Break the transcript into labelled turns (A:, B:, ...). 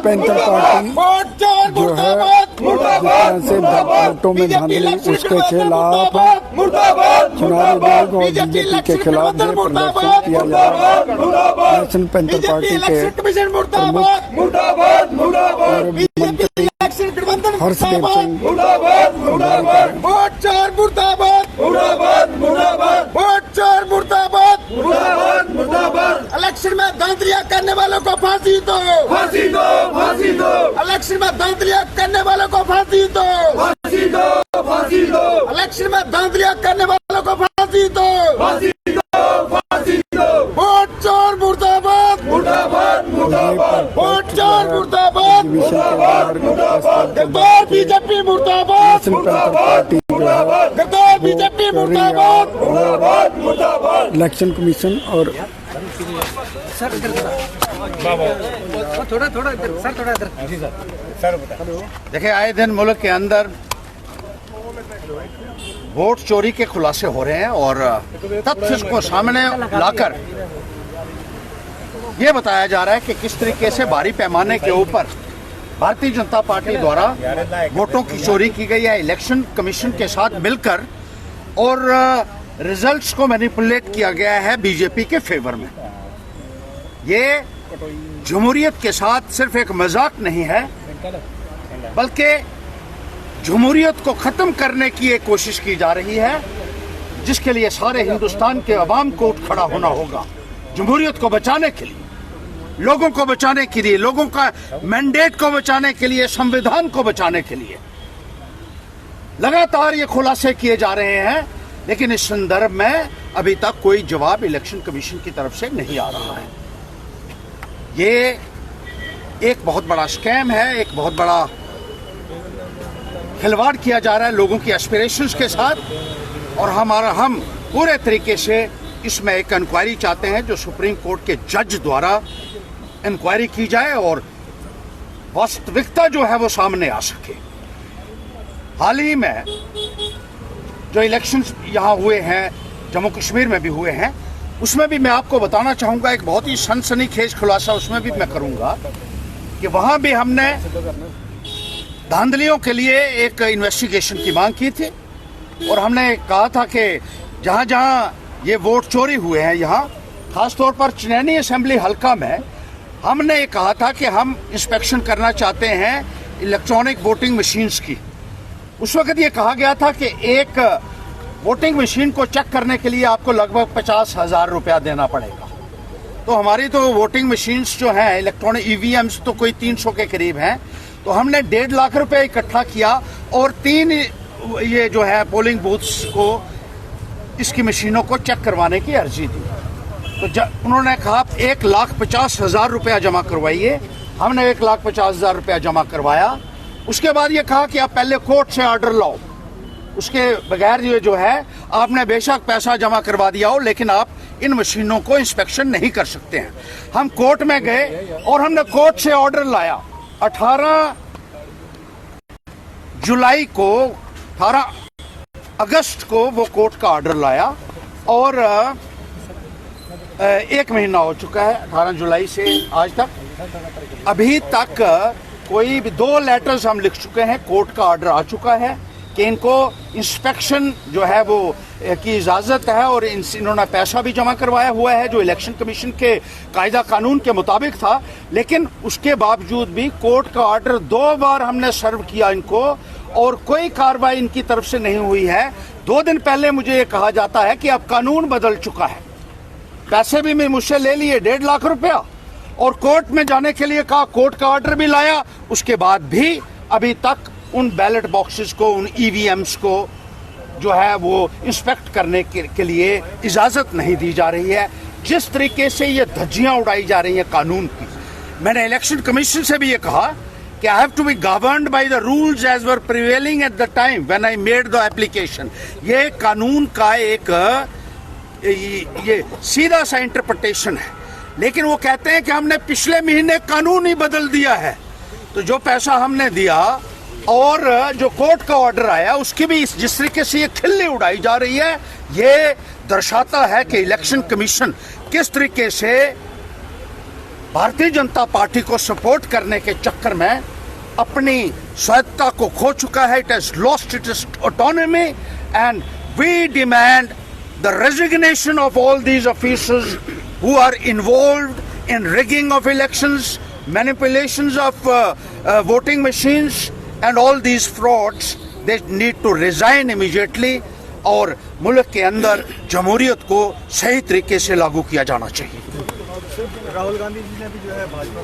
A: Panther party जो है जिस तरह से वोटों में धांधली उसके खिलाफ चुनाव आयोग और बीजेपी के खिलाफ ये प्रदर्शन किया जा रहा है। नेशनल पैंथर पार्टी के प्रमुख और मंत्री हर्षदेव सिंह
B: इलेक्शन में धांधलियां करने वालों को फांसी दो, फांसी दो, फांसी दो। इलेक्शन में धांधलियां करने वालों को फांसी दो, फांसी दो, फांसी दो। इलेक्शन में धांधलियां करने वालों को फांसी दो, फांसी दो, फांसी दो। वोट चोर मुर्दाबाद, मुर्दाबाद, मुर्दाबाद। वोट चोर मुर्दाबाद, मुर्दाबाद, मुर्दाबाद। गद्दार बीजेपी मुर्दाबाद, मुर्दाबाद, मुर्दाबाद। गद्दार बीजेपी मुर्दाबाद, मुर्दाबाद, मुर्दाबाद।
A: इलेक्शन कमीशन और
C: सर थोड़ा थोड़ा सर थोड़ा इधर जी सर
D: देखिए, आए दिन मुल्क के अंदर वोट चोरी के खुलासे हो रहे हैं और तथ्य को सामने लाकर ये बताया जा रहा है कि किस तरीके से भारी पैमाने के ऊपर भारतीय जनता पार्टी द्वारा वोटों की चोरी की गई है इलेक्शन कमीशन के साथ मिलकर, और रिजल्ट्स को मैनिपुलेट किया गया है बीजेपी के फेवर में। ये जमहूरियत के साथ सिर्फ एक मजाक नहीं है, बल्कि जमहूरियत को खत्म करने की एक कोशिश की जा रही है, जिसके लिए सारे हिंदुस्तान के अवाम को उठ खड़ा होना होगा। जमहूरियत को बचाने के लिए, लोगों को बचाने के लिए, लोगों का मैंडेट को बचाने के लिए, संविधान को बचाने के लिए लगातार ये खुलासे किए जा रहे हैं, लेकिन इस संदर्भ में अभी तक कोई जवाब इलेक्शन कमीशन की तरफ से नहीं आ रहा है। ये एक बहुत बड़ा स्कैम है, एक बहुत बड़ा खिलवाड़ किया जा रहा है लोगों की एस्पिरेशंस के साथ, और हम पूरे तरीके से इसमें एक इंक्वायरी चाहते हैं जो सुप्रीम कोर्ट के जज द्वारा इंक्वायरी की जाए और वास्तविकता जो है वो सामने आ सके। हाल ही में जो इलेक्शंस यहाँ हुए हैं, जम्मू कश्मीर में भी हुए हैं, उसमें भी मैं आपको बताना चाहूँगा, एक बहुत ही सनसनीखेज खुलासा उसमें भी मैं करूँगा कि वहाँ भी हमने धांधलियों के लिए एक इन्वेस्टिगेशन की मांग की थी, और हमने कहा था कि जहाँ जहाँ ये वोट चोरी हुए हैं, यहाँ खासतौर पर चनैनी असेंबली हल्का में, हमने कहा था कि हम इंस्पेक्शन करना चाहते हैं इलेक्ट्रॉनिक वोटिंग मशीन्स की। उस वक्त ये कहा गया था कि एक वोटिंग मशीन को चेक करने के लिए आपको लगभग 50,000 रुपया देना पड़ेगा। तो हमारी तो वोटिंग मशीन्स जो हैं इलेक्ट्रॉनिक ईवीएम्स तो कोई 300 के करीब हैं, तो हमने 1.5 लाख रुपए इकट्ठा किया और 3 ये जो है पोलिंग बूथ्स को, इसकी मशीनों को चेक करवाने की अर्जी दी। तो उन्होंने कहा 1,50,000 रुपया जमा करवाइए। हमने 1,50,000 रुपया जमा करवाया। उसके बाद ये कहा कि आप पहले कोर्ट से ऑर्डर लाओ, उसके बगैर ये जो है आपने बेशक पैसा जमा करवा दिया हो, लेकिन आप इन मशीनों को इंस्पेक्शन नहीं कर सकते हैं। हम कोर्ट में गए और हमने कोर्ट से ऑर्डर लाया। 18 जुलाई को, 18 अगस्त को वो कोर्ट का ऑर्डर लाया, और 1 महीना हो चुका है 18 जुलाई से आज तक। अभी तक कोई भी 2 लेटर्स हम लिख चुके हैं, कोर्ट का ऑर्डर आ चुका है कि इनको इंस्पेक्शन जो है वो की इजाज़त है, और इन्होंने पैसा भी जमा करवाया हुआ है जो इलेक्शन कमीशन के कायदा कानून के मुताबिक था। लेकिन उसके बावजूद भी कोर्ट का ऑर्डर 2 बार हमने सर्व किया इनको, और कोई कार्रवाई इनकी तरफ से नहीं हुई है। 2 दिन पहले मुझे ये कहा जाता है कि अब कानून बदल चुका है। पैसे भी मैं मुझसे ले लिए 1.5 लाख रुपया, और कोर्ट में जाने के लिए कहा, कोर्ट का ऑर्डर भी लाया। उसके बाद भी अभी तक उन बैलेट बॉक्सेस को, उन ईवीएम्स को जो है वो इंस्पेक्ट करने के लिए इजाज़त नहीं दी जा रही है। जिस तरीके से ये धज्जियां उड़ाई जा रही हैं कानून की, मैंने इलेक्शन कमीशन से भी ये कहा कि I have to be governed by the rules as were prevailing at the time when I made the application. ये कानून का एक ये सीधा सा इंटरप्रिटेशन है, लेकिन वो कहते हैं कि हमने पिछले महीने कानून ही बदल दिया है। तो जो पैसा हमने दिया और जो कोर्ट का ऑर्डर आया, उसकी भी जिस तरीके से ये खिल्ली उड़ाई जा रही है, ये दर्शाता है कि इलेक्शन कमीशन किस तरीके से भारतीय जनता पार्टी को सपोर्ट करने के चक्कर में अपनी स्वायत्तता को खो चुका है. It has lost its autonomy and we demand the resignation of all these officers who are involved in rigging of elections, manipulations of voting machines and all these frauds. They need to resign immediately और मुल्क के अंदर जमहूरियत को सही तरीके से लागू किया जाना चाहिए.
C: राहुल गांधी जी ने भी जो है भाजपा